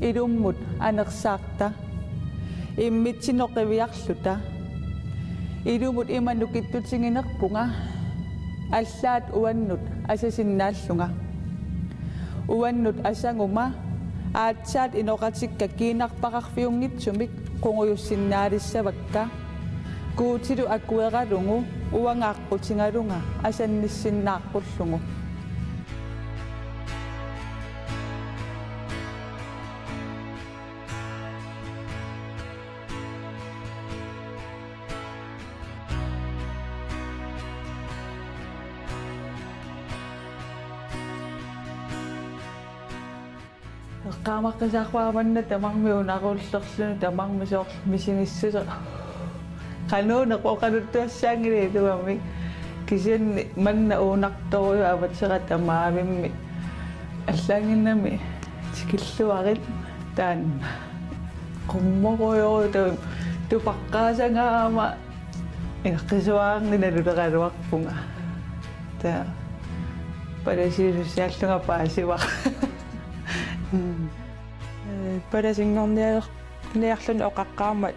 ilummut anersaarta immitsinnoqiviarluta ilumut imannukittutiginerpunga allaat uannut asasinnaalluga uannut asanguma aatsaat inoqatikka kiinarpaqarfiunngitsumik qunguyussinnaalissavakka kuutilu akueralungu uangaaqqutingalunga asannissinnaaqqullungu qaamaqqisaqquamanna tamarmiunaqullerlunu tamarmisoor misingissuso qanuuneq oqaluttuassaangili tuammi kisianni manna uunartoruyu avatsera tamaavimmi аллаангиннами тикиллуарит таан qummoruyoru tupaqqaasangaama иққисуаарниналулеқалуарпунга та парасиусиаллунга паасива парасингорниалерлун оқаққаама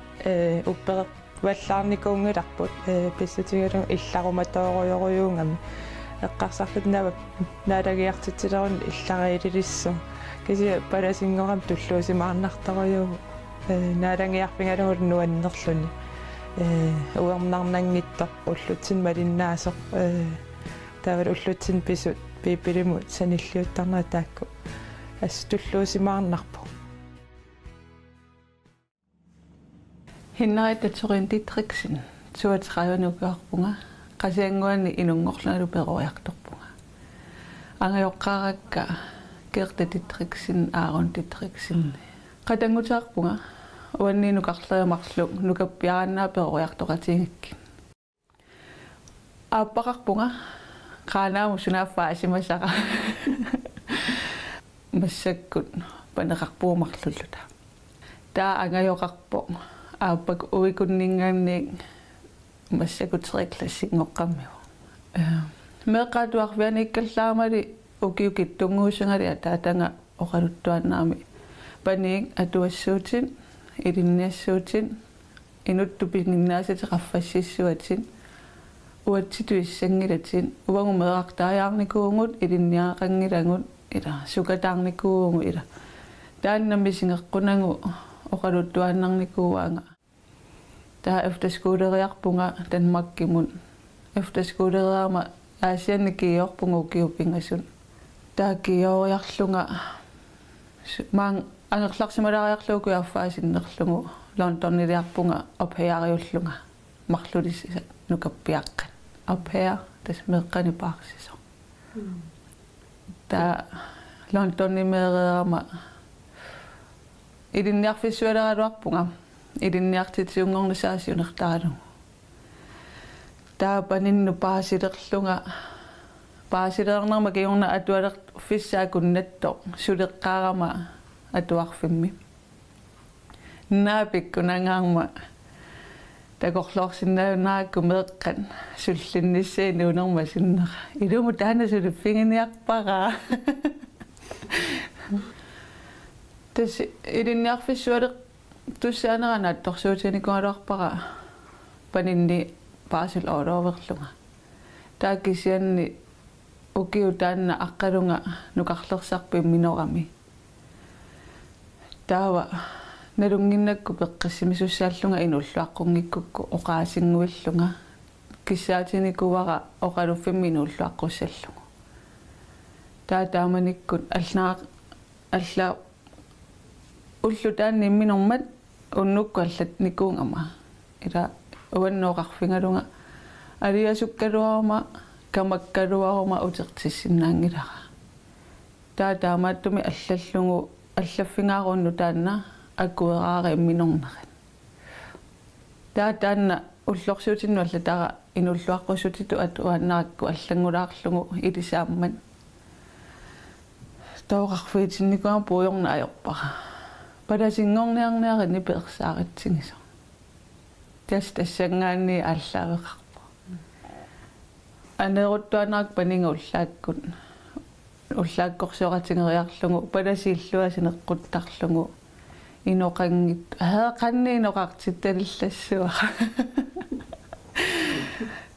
уппереқ валлаарникуунгиларпут писсутигалу илларуматооруйоруюунгами эққарсарлут нава наалагиартитсилерун иллариилилиссу киси парасингорам туллуусимаарнарторуйуу наалагиарпингалугул нуаннерлүни уернарнангитто уллутсин малиннаасоқ тавал уллутсин писут пипилимут саниллиуттарнаа таакку астуллуусимаарнарпу хиннариттатсорин титриксин 32-нукаарпунга qasianguani inuнгорланалу пероярторпунга ангайоққаракка керта титриксин аарун титриксин qatangutаарпунга уанниинукарлаямарлу нукаппиараннаа пероярторатингикки ааппақарпунга qaaнааму сунааффаасимасара массаккут панеқарпуумарлуллута таа ангайоқарпо ааппак уикуннингаанниик массакутериклассингоққаммиу меққатуарвианиккаллаамали укиукиттунгуусангалиа таатанга оқалуттуаннаами паниик атуассуутин илинниассуутин инуттупингиннаасатеқарфассиссуатин уатситуиссангилатин увагу меқартааяарникуунгут илинниаақангилагут ила сукатаарникуунгу ила тааннамисингеққунагу оқалуттуаннарникууаанга таа эфтерскуулериарпунга Данмаркимун эфтерскуулериарма аасианникиорпунгу укиуппингасун таа киориарлунга маан ангерларсималариарлууку яффаасиннерлугу Лондоннилиарпунга опхеариуллунга марлулиссисат нукаппиаққан опхеа тас меққани паарсисо таа Лондоннимеериарма илинниарфиссуалераалуарпунга илинниартитсиунгорнисаасиунертаалу таа панинну паасилерлунга паасилернерма киорна атуалер фиссаакуннатто сулеққарама атуарфимми наапиккунангаарма такорлоорсиннаавнаакку меэккан суллинниссаани унерма синнера илуму таана сулиффигиниарпара тэс илинниарфиссуалеқ туссаанерана атторсуутиникуалуарпара панинни паасил оолооверлунга тааккисианни укиу таанна аққалунга нукарлерсарпи минорами таава налунгиннакку пеққиссимисуссааллунга инуллуаққунгиккукку оқаасингуиллунга киссаатиникуара оқалуффимми инуллуаққуссаллугу тааманиккут аллаа уллу таанни минормат уннукку аллат никуунгама ила уаннооқарфингалунга алиасуккалуарма камаккалуарума утертиссиннаангилара таамааттуми аллаллугу аллаффингаарунну таанна аккуераари минорнерит таанна уллорсуутинну аллатара инуллуаққусутиту атуаннаакку аллангулаарлугу илисааммат таоқарфиитинникуа пуйорна аёрпара паласингорниарниарини персааратсигисо тассангаанни аллаавеқарпо анеруттуанаак панинга уллааккут уллааккорсуаратингериарлугу паласииллуа синеққуттарлугу иноқангит қанни иноқартитталиллассуа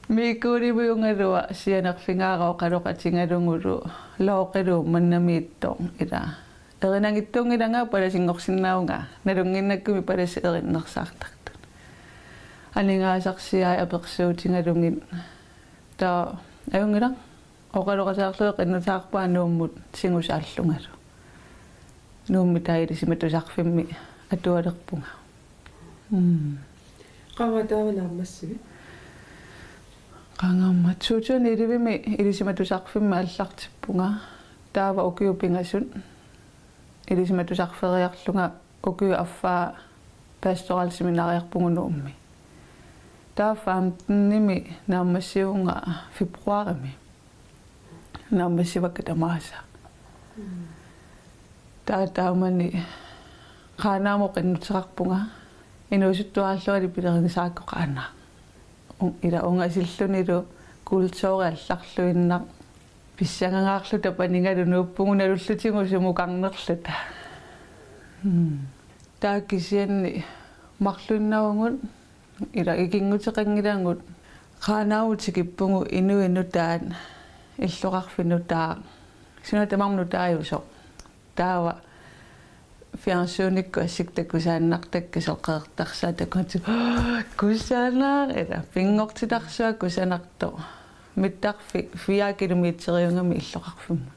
микуривиунгалуа сианерфингаароо қалоқатингалугулу лооқилу маннамииттоо ила эринагиттунгилангаа паласингорсиннаунга налунгиннаккуми паласи эриннерсаартарту анингаасарсиаа аперсуутингалунгин таа аюнгила оқалоқасаарлуэ қиннутаарпаа нууммут сингусааллунгалу нуумми таилисиматусарфимми атуалерпунга qavataavanaammassivi qangamma tuutuni ilivimi ilisimatusarfimma аллартиппунга таава укиупинgasut илисиматусарфериарлунга укиу аффаа пасторал семинариарпугунуумми таафаамтними нааммассиунга фебруарими нааммассивакка тамааса таамани qanaaмо qinnuterarpunga инуусуттуааллуали пилеринисаакко qaana ила унгасиллунилу култсоори алларлуиннар писсангагаарлу тапанингалу нууппугуналуллутингу сумукарнерлута тааккисианни марлуиннаунгут ила икингутеқангилангут qanaautikippungu inuinutaat иллоқарфинутаа сунатамарну тааюсо таава фиансууникку ассиктаккусааннартакка соққеэртарсаа таккути кусаанаа эла пингортитарсуа кусанарто миттарфи 4 километериунгами иллоқарфиммут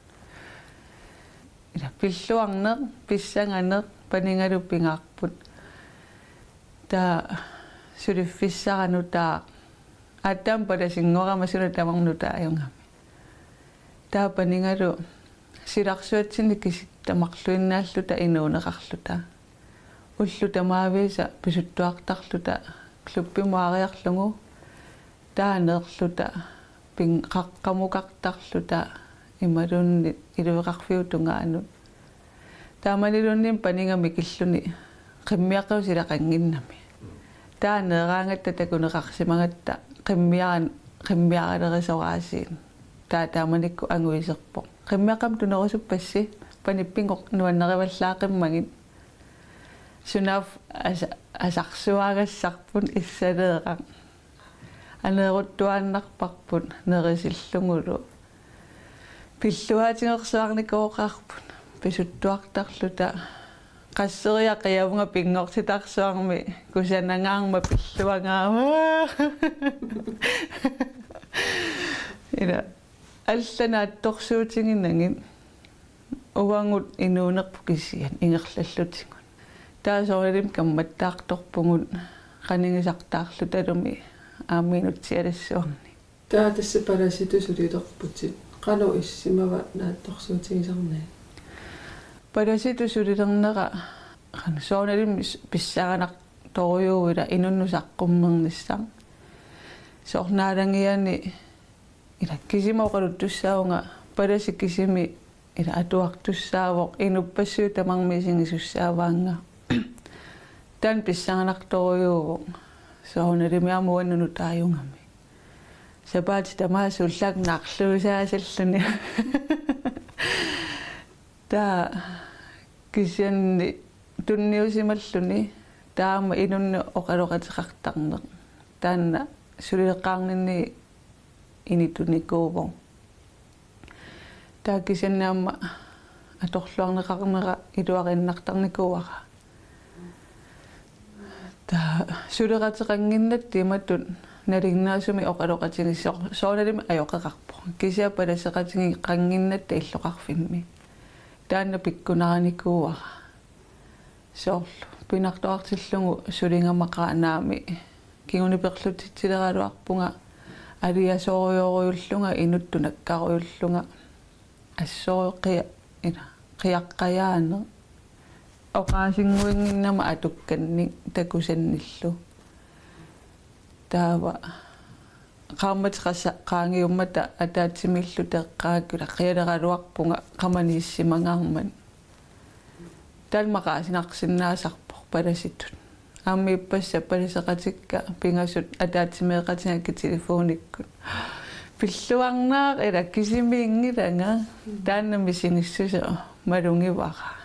ила пиллуарнеэ писсанганеэ панингалу пингаарпут таа сулиффиссаранутаа аттам паласингорама сунатамарнутаа аюнгами таа панингалу силарсуатсини киситтамарлуиннааллута инуунеқарлута уллута маависа писуттуартарлута клуппимуариарлугу таанеерлута пин қаққамукартарлута ималунни илуеқарфиутунгаанут таамалилуннин панингами киллуни қиммиаққусилақангиннами таанеераангатта такунеқарсимагатта қиммиаралерисораасиин тааманикку ангуисерпо qimmiaqam tunerusupassi panippinngoq nuanneриваллаақиммагит сунаaf асарсуагассарпут иссалееqa анерутtuaannarparput nerisillungulu пиллуаатингерсуарникооқарпут писуттуартарлута qasseriaqiavunga pinngortitarsuarmi kusanangаарma пиллуангаама ила алланаатторсуутингиннагит уангут инуунерпу киссиан ингерллаллутингут таасорилим камматтаарторпугут qaningisartaarlutalumi ааминутсиалассуарни таа тасса паласиту сулилерпутит qalu иссимава наатторсуутигисарнаа паласиту сулилернера қан соорналим писсаранар торуйууила инуннусаққуммерниссаа соорнаалангиани ила кисима оқалуттуссаунга паласи кисими ила атуартуссаавоқ инуппассуу тамармисингисуссааваанга тан писсаанарторуйуувоқ соорналимиамуаннуну тааюнгами сапаати тамаасуллак наарлуусаасаллуни таа кисианни тунниусималлуни таама инунну оқалоқатеқартарнеқ таанна сулиеққарнинни инитуникуувоо таакисаннаама аторлуарнеқарнера илуариннартарникууара таа сулератеқангиннат тиматтут налигнаасуми оқалоқатигиссоо соорналими аёқеқарпо кисиа паласеқатиги қангиннат таиллоқарфимми таанна пиккунааникууара соорлу пинартуартиллугу сулингамақаанаами кигуниперлутитсилералуарпунга алиасоориориуллунга инуттунаккаруйуллунга ассоориқия ина қиаққаяане оқаасингуингиннама атукканни такусанниллу таава qaammatqassa qaangiummata ataatsimillu teqqaakula qialeraluarpunga qamaniissimangаарman talmaqaasinarsinnaasarpoq palasitut aammiippassa palaseqatikka pingasut ataatimeeqatingakki telefonikkut Pilluarnaaq ila kisimiingilanga taannamisingissuse malungivara.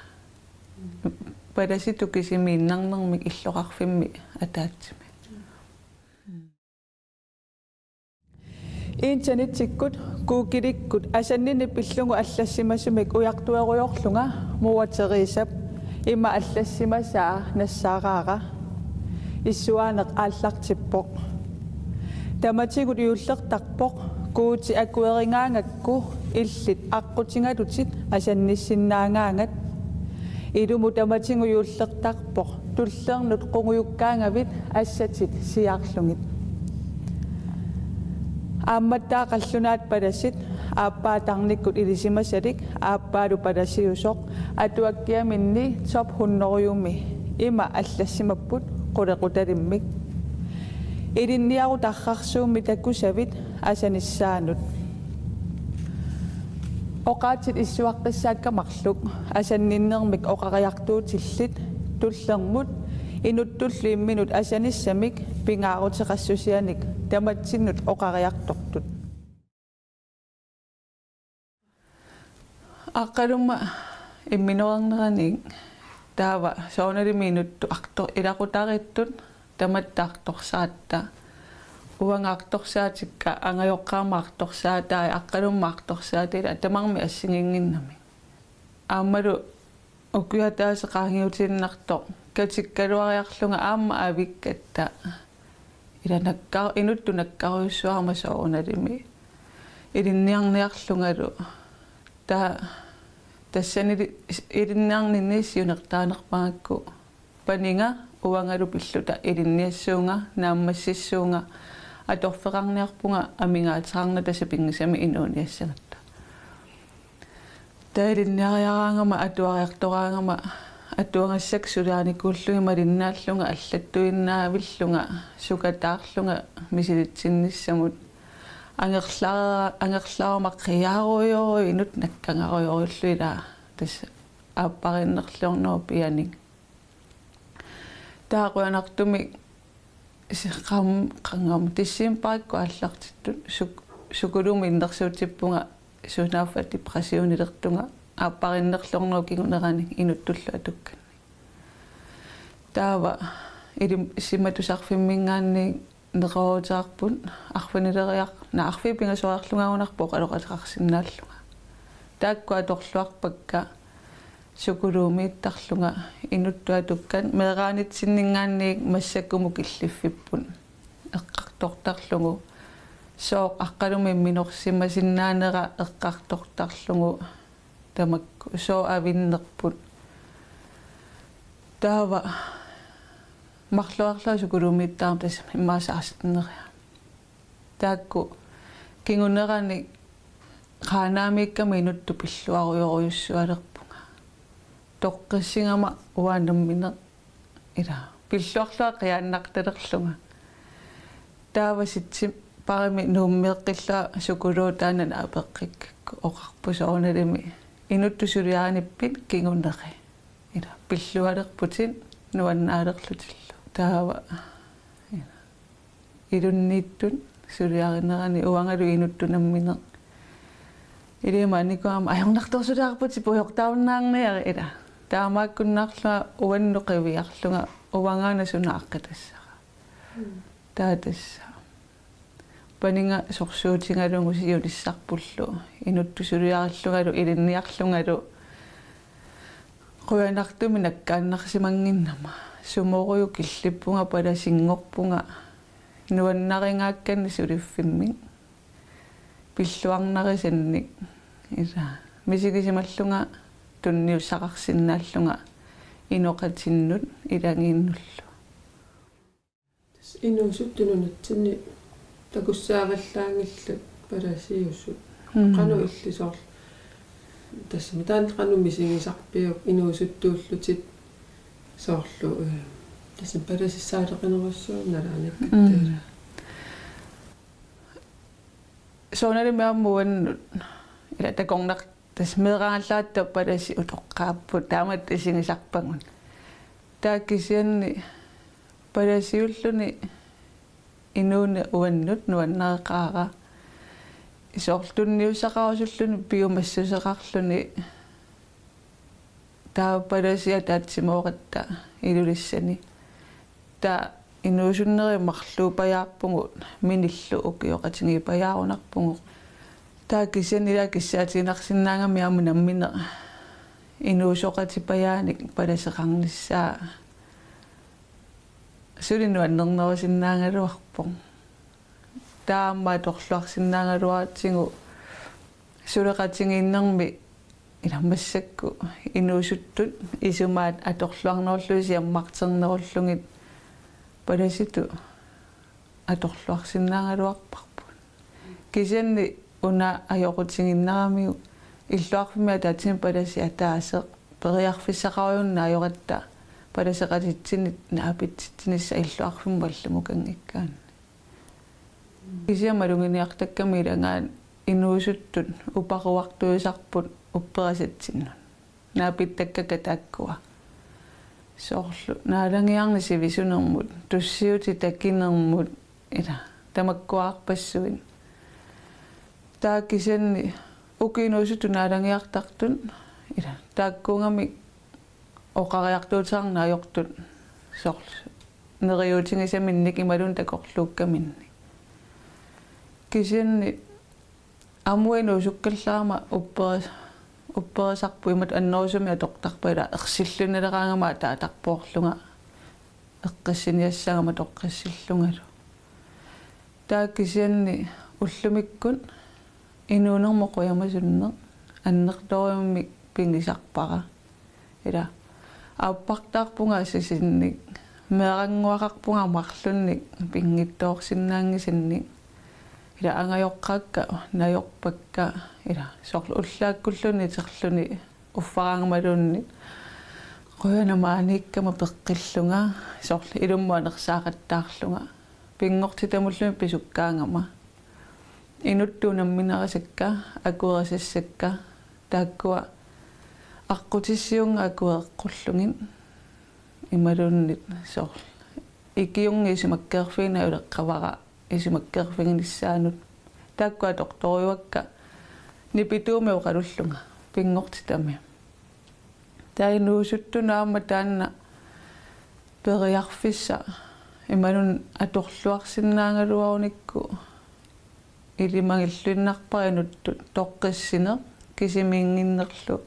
Padasitu kisimiinnarnermik illoqarfimmi ataatsimi. Internetikkut kuukilikkut asannini pillungu allassimasumik ujartueruyorlunga muateriisap ima allassimasaa nassaaqaaqa issuaaneq aallartippoq tamatigut iullertarpoq kuuti akueringaangakku illit aqqutigalutit asannissinnaangaangat ilumu tamatingu iullertarpoq tulleernut qunguyukkaangavit assatit siaarlungit aammattaaqallunaat palasit aappaatarnikkut ilisimasalik aappaalu palasiusoq atuakkiaminni top 100 ima allassimapput qulequtalimmik ilinniarutarrarsuummi takkusavit asanissaanut oqaatit issuaqqissaakkamarluk asanninnermik oqariartuutillit tullermut inuttullu imminut asanissamik pingaaruteqassusianik tamatsinnut oqariartortut aqalumma imminornerani taava soonalimiinuttu artor ilaqutarittut tamattaartorsaatta uangaartorsaatikka angajoqqaamaartorsaataa aqqalummaartorsaatila tamarmi assinginginnami aammalu ukuyataaseqaangiutinnartoq katikkaluariarlunga aamma avikkatta ilanakkaa inuttu nakkaruissuarma soonalimi ilinniarniarlungalu tassani ilinniarninnissiunertaanerpaakku paninga uangalu pilluta ilinniassuunga naammassissuunga atorferarniarpunga amingaataqarna tasapingisami inuuniassagatta tailinniariaraangama atuariartoraangama atuangassak sulaanikuullungi malinnaallunga allattuinnaavillunga sukataarlunga misilitsinnissamut angerlaarmaq inut nakkangaruyorilluila tas aappariinnerluornoo pianing taaquanartumi qangam tissiimpaakku аллартиттут сукулуми иннерсуутиппунга сунааффат депрессиунилертунга ааппариннерлорноо кигунерани инуттуллу атукканни таава илим симатусарфиммингаанни неqootаарпут арфанилериар наарфи пингасориарлунгаагунарпо қалоқатеқарсинааллунга таакку аторлуарпакка сукулуумииттарлунга инуттуатуккан мераанитсиннингаанниик массаккуму киллиффиппун эққартортарлугу соо аққалуми минорсимасиннаанера эққартортарлугу тамакку соо авиннерпут таава марлуарлаа сукулуумииттаарм тас иммаасаастиннериа таакку кингунерани қаанаамиикками инутту пиллуаруйоруйуссуалерпунга тоққиссингама уаанермине ила пиллуарлуа қиааннарталерлунга таава ситси парами нууммеэққиллаа сукулуутаанан апеққиккакку оқарпусоорналими инутту сулиааниппит кингунери ила пиллуалерпутин нуаннаалерлутиллу таава илуннииттун сулиаринерани уангалу инуттунаммине илимааникуама аёрнарторсулаарпути пуйортауннаарниара ила таамааккуннаарлуа уаннуқивиарлунга уангаана сунааққитассара таатасса панинга сорсуутингалугу сиулиссарпуллу инутту сулиариллугалу илинниарлунгалу quyanartumi nakkaannarsimangginnama sumoruyu killippunga palasingorpunga nuannaringaakkanni suliffimmi pilluarnarisannik ila misikisimallunga tunniussaqarsinnaallunga inoqatinnut ilangiinnullu inuusuttununatsinni takussaavallaangillut palasiussut qanu illisoorlu tässä mitään qanumisigisarpiuk inuusuttuullutit soorlu tässä palasissaadeqanerussuun nalaanikkattaila soonalimaammuan ila takornaq tas meeraalaatta palasi utoqqaappu taamat isingisarpangun taakkisianni palasiulluni inuuni uannut nuannereqaara isortunniussaqarusulluni piumassuseqarluni taapalasia taatsimooqatta ilulissani ta inuusunnerimarluupajaarpungu minillu ukioqatingipajaarunarpungu taakissanila kissaatiginarsinnaangami amunammine inuusoqatipajaanik palaseqarnissaa sulinu annernersinnaangaluarpung taamma torluarsinnaangaluaratsingu suleqatingiinnermi ilammassakku inuusuttut isumaat atorluarnerluisi ammarternerullungit palasitu atorluarsinnaangaluarparput kisanni una ajoqutinginnaramiu illuarfimia taatsin palasi ataaseq periarfissaqarujunna ajoqatta palaseqatitsinit naapitsitsinissa illuarfimmallamukangikkaan kisiamalunginiartakkami ilangaan inuusuttut uparuartuisarput upperasatsinnu naapittakkaka taakkua soorlu naalangiarni sivisunermut tussiuti takkinermut ila tamakkuarpassuin taakkisanni ukiinuusuttu naalangiartartun ila taakkuungami oqariartuutarnaajortut soorlu neriutingisaminnik imalun takorluukkaminni kisanni amuinuusukkallaama upperisarpuimat annerusumi atoqtarpala ersillunereraangama taatarpoorlunga eqqassiniassangama toqqassillungalu taakkisianni ullumikkun inuunermoquyamasunne annertoriummik pingisarpara ila aappartaarpunga assisinnik meeranguaqarpunga marlunnik pingittoorsinnaangisannik ila angajoqqaakka najorpakka ila soorlu ullaakkulluni terluni uffaraangamaluunni qoyanamaaniikkama peqqillunga soorlu ilummuanersaaqattaarlunga pingortitamullumi pisukkaangama inuttuunamminerasakka akuerasassakka taakkua аққутиссиунга акуеққуллугин ималууннит соорл икиунги исумаккеерфигна улеққавара исумаккеерфигниссаанут тааккуа докториуакка нипитууми оқалуллунга пингортитами таинуусуттунаама таанна периарфисса ималун аторлуарсиннаангалуаруникку илимагиллуиннарпаринутту тоққиссине кисимингиннерлу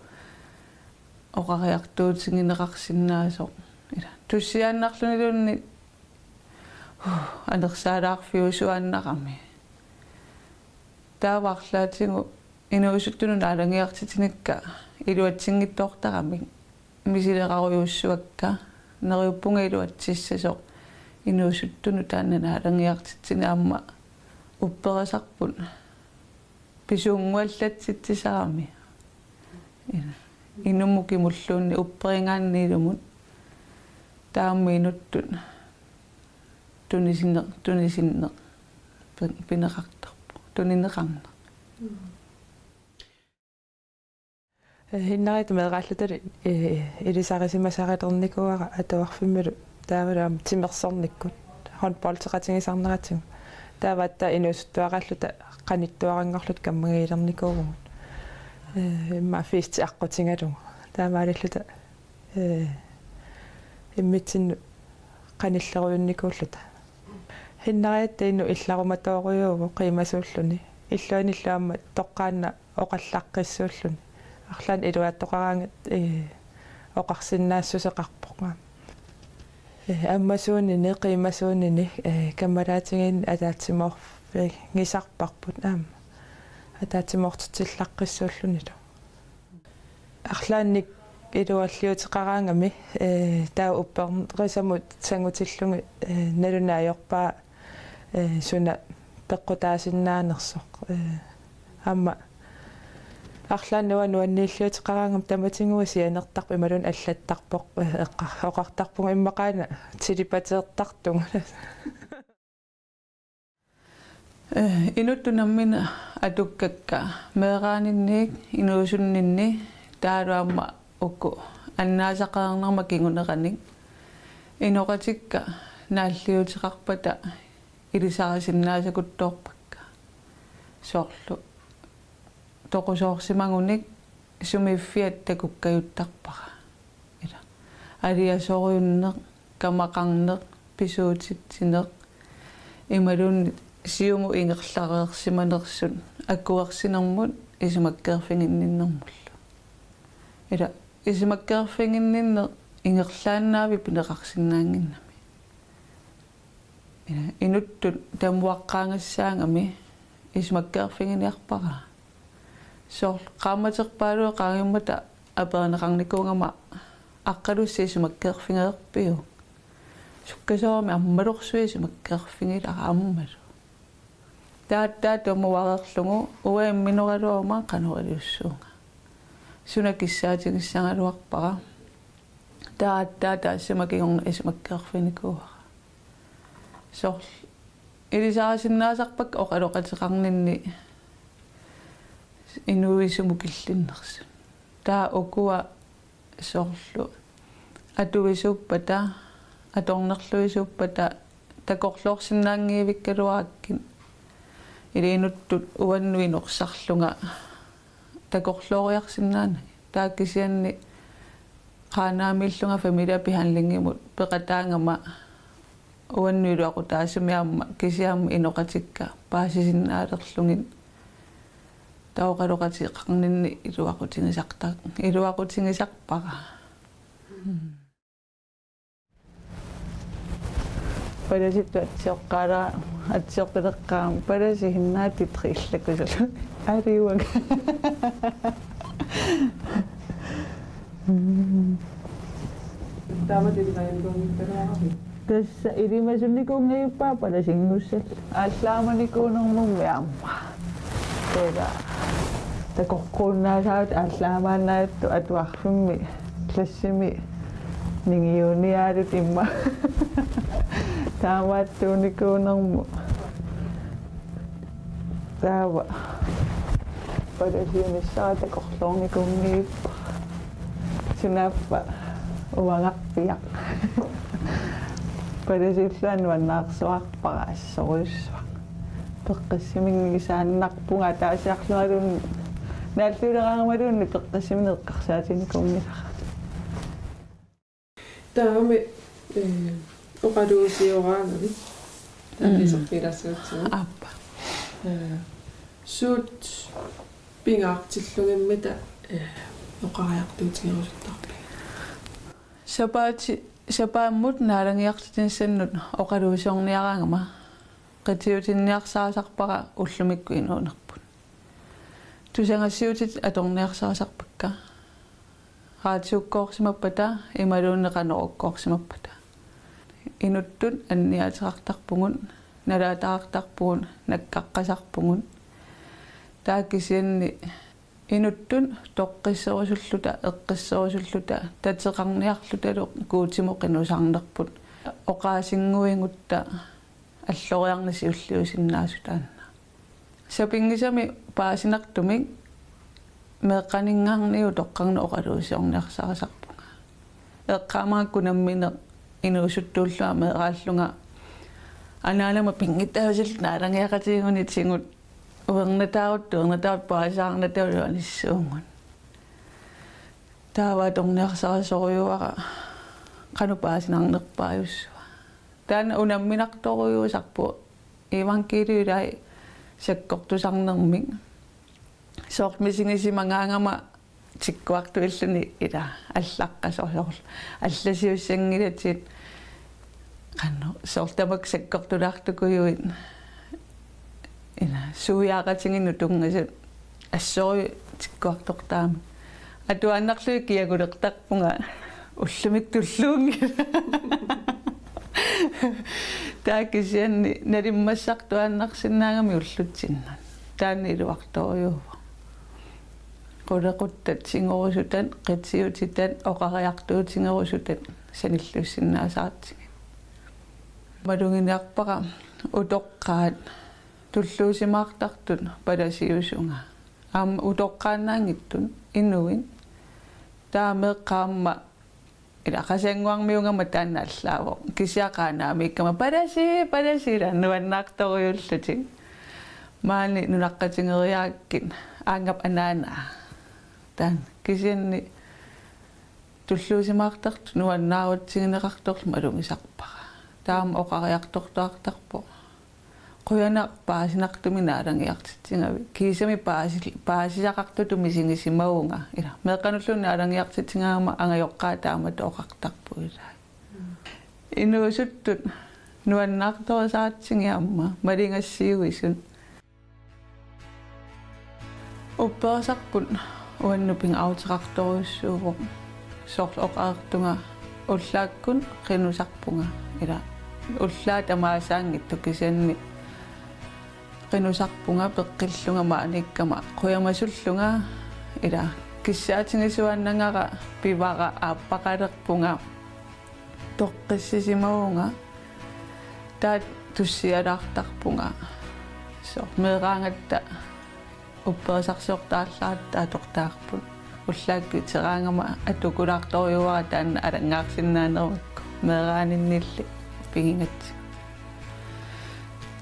оқариартуутингинеқарсинаасо ила туссиааннарлунилунни анерсаалаарфиусуааннарами тааварлаатингу инуусуттуну наалангиартитиникка илуатсингиттоортарами мисилеқаруйуссуакка нериуппунга илуатсиссасо инуусуттуну таанна наалангиартитсинаама упперасарпут писуунгуаллатситсисарами ила инуммуки муллуунни упперингаанниилумут тааммиинуттут тунисинне пинеқартарпу тунинеқарна хиннарит меэрааллутали илисарисимасаритерникуара атуарфиммалу таавалаам тимерсорниккут хонполтеқатингисарнератсигу тааваатта инуусуттуараллута қаниттуарангорлут каммагиилерникуугумут имма фисти аққутингалугу таамаалиллута иммитсинну қаниллеруйунникууллута хиннариатта инну илларуматооруйуугу қимасууллуни иллуаниллаама тоққаанна оқаллаққиссууллуни арлаан илуааттоқараангат оқарсиннаассусеқарпоқма аммасуунини қимасуунини каммалаатингин атаатсимоор гисарпарпут аама атаатсимоортиллаққиссууллунилу арлаанник илуаллиутеқараангами таа уппернерисамут сангутиллуги налунаajorпаа суна пеққутаасиннаанерсоқ аама арлааннуа нуаннииллиутеқараангам таматингуаси анертарпа ималун аллаттарпоқ оқартарпунга иммақаана тилипатеэртартугу инуттунаммина атуккакка меэраанинниик инуусуннинни таалуамма укку аннаасақарнарма кингунераник иноқатикка нааллиутеқарпата илисарисиннаасакутторпакка соорлу toqusooqsimangunik sumiffiat takukkayuttarpara ila aliasoriunneq kamaqarneq pisuutitsineq imalunni siumu ingerlareersimanersun akkuersinermut isumakkeerfinginninnermullu ila isumakkeerfinginninner ingerlaannaavi pineqarsinnaanginnami ila inuttut tamuaqqaangassaangami isumakkeerfinginiarpara soor qaamaterpaalua qaangimmata aperneqarnikuungama aqqalussi isumakkeerfingeerpiu sukkasoormi ammalorsuи isumakkeerfingila aammalu taat tomuarerlugu uaimminoralooma qanoraliussuunga sunakissaatingissangaluarpara taassumakingorna isumakkeerfinikuuara soor ilisaasinnaasarpak oqaloqateqarninni inuisumukillinnersu taa ukua soorlu atuisuppata atornerluisuppata takorluorsinnaangiivikkaluaakkin iliinuttut uannuinorsarlunga takorluoriarsinnaana taakkisianni qaanaamillunga familiapihanlingimut peqataangama uannuiluaqu taassumiaamma kisiaamma inoqatikka paasisinnaaleerlungin tauqaloqatiqarninni iluaqutigisarpara Padasittu atsioqqaleqqaam padasi hinnaatitriillakusulu ariuaga Taamatiliqayankoongittaraaqapi tässä ilimasunnikunngayuppaa padasingussal aallaamanikkuunermummiaamma teila takorquunnaasaat aallaamaannaattu atuarlummi klassimi ningiuniaalut imma taamaattuunikuunermu taava padasiunissaa takorluornikunngayuppa sunappa uangaqpiaq padasiulluan wannaarsuarpara assoruissuaq peqqassimingisaannarpunga taasiarlualun naalluuleraamalunni peqqassimineqqarsaatinikungilara taami oqaluusiораангами таалисерпилассуутсима appa суут пингаартиллугиммита оqariartuutigerusuttarpi sapaammut naalangiartitinsannut oqaluusiorniaraangama qatiutinniarsaasarpara ullumikku inuunerput tusangassiutit atorniarsaasarpakka raatiukkoorsimappata imaluunneqanorukkoorsimappata inuttut anniaterartarpungun nalaataartarpugun nakkaqqasarpungun taakkisianni inuttun toqqisserusulluta eqqisserusulluta tateqarniarlutalu kuutimoqinusarnerput oqaasinguingutta alloriarnisi ulliusinnaasutaanna sapingisami paasinartumik meeqqaningaarniu toqqarna oqaluusiorniarsaasarpunga eqqaamaakkunammineq inuusuttuullua meeqaallunga anaalama pingittaasil naalangiaqatigunitsingut uernataut paasaarnatauluanissuungun taava torniarsaasoriuara qanu paasinarnerpaayussua taana unamminartoruyuusarpu evankeliulai sakkortusarnermik soormisingisimagaangama tikkuartuilluni ila allaqqasorsorl allasiussangilatit qanno soortamak sakkortulaartukujuit ila suuyaaqatinginu tungasut assori tikkuartortaami atuannarlui kiagulertarpunga ullumik tulluungi taakisianni nalimmassartuannarsinnaangami ullutsinnan taanni iluartoriuva qulaquttat singorusutan qitsiutitan oqariartuutingerusutan sanillussinnaasaatsigi malunginiarpara utoqqaat tulluusimaartartut palasiusunga utoqqaannaangittun inuin taameqqaamma ila qasanguarmiungama taannaallaavo kisiaqaanaamiikkama palasi rannuannaartoruyullutik maani nunaqqatingeriaakkin aangap anana tan kisianni tulluusimaartart nuannaarutsingineqartorlu malungisarpaqa taama oqariartortuartarpo quyana paasinartumina alangiartitsingavi kiisami paasisaqartutu misingisimauunga ila meeqanullunni alangiartitsingaama angajoqqaa taamata oqartarpu ila inuusuttut nuannaartorisaatingiamma malingassiuisun uppeersarput uannuping autiqartoruissuuvoq sorloqaartunga ullaakkun qinusarpunga ila ullaat amaasaangittu kisianni qinusarpunga peqqillunga maanikkama quyamasullunga ila kissaatingisuannangara pivara aappaqalerpunga toqqissisimaunga taat tussialaartarpunga so meeraangatta uppeersarsortaallaat aatortaarput ullaakki teraangama atukulaartoriuara taanna alangaarsinnaanermakku meeraaninniilli pingingatsi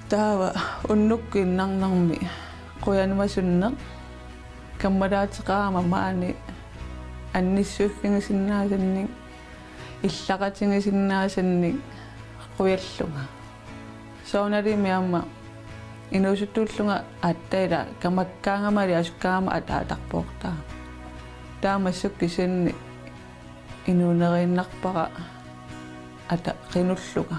taava unnukkiinnarnermi quyanumasunneq kammalaateqaama maani annissuuffingisinnaasанник иллақатингисиннаасанник quyallunga soonalimiamma inuusuttuullunga aattaila kamakkaangamali asukkaama ataatarpoortaa taamassuk kisanni inuuneriinnarpaqa ata qinulluga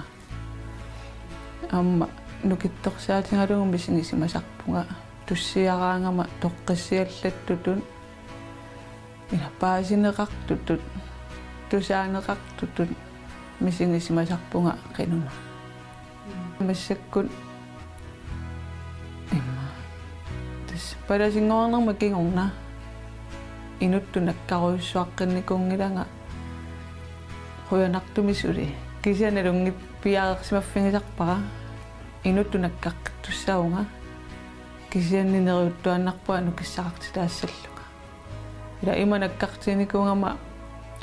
amma nukittorsaatingalugu misingisimasarpunga tussiaraangama toqqissiallattutun ila paasineqartutut tusaaneqartutut misingisimasarpunga qinuna massakkun imma tas palasingoornerma kingorna inuttu nakkaruissuaqqinnikungilanga quyanartumisuli kisianalungit piaaqersimaffingisarpaqa inuttu nakkaqqittussaunga kisiannineriuttuannarpua nukissaqartitaassallunga ila ima nakkartinikungama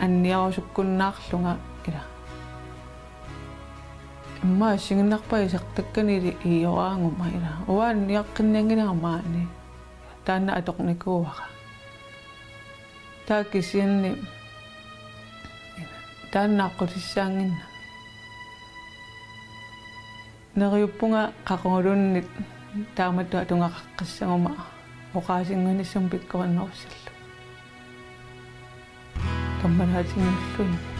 anniarusukkunnaarlunga ila imma singinnarpa isartakkani ioraanguma ila uaanniaqqinnianginangamaani taanna atoqnikuuaqa taakisianni taannaaqqutissaanginna neriuppunga qaqungulunnit taamatu atungaqaqqassanguma oqaasingunissum pikkorannerussallu kammalaatingulluni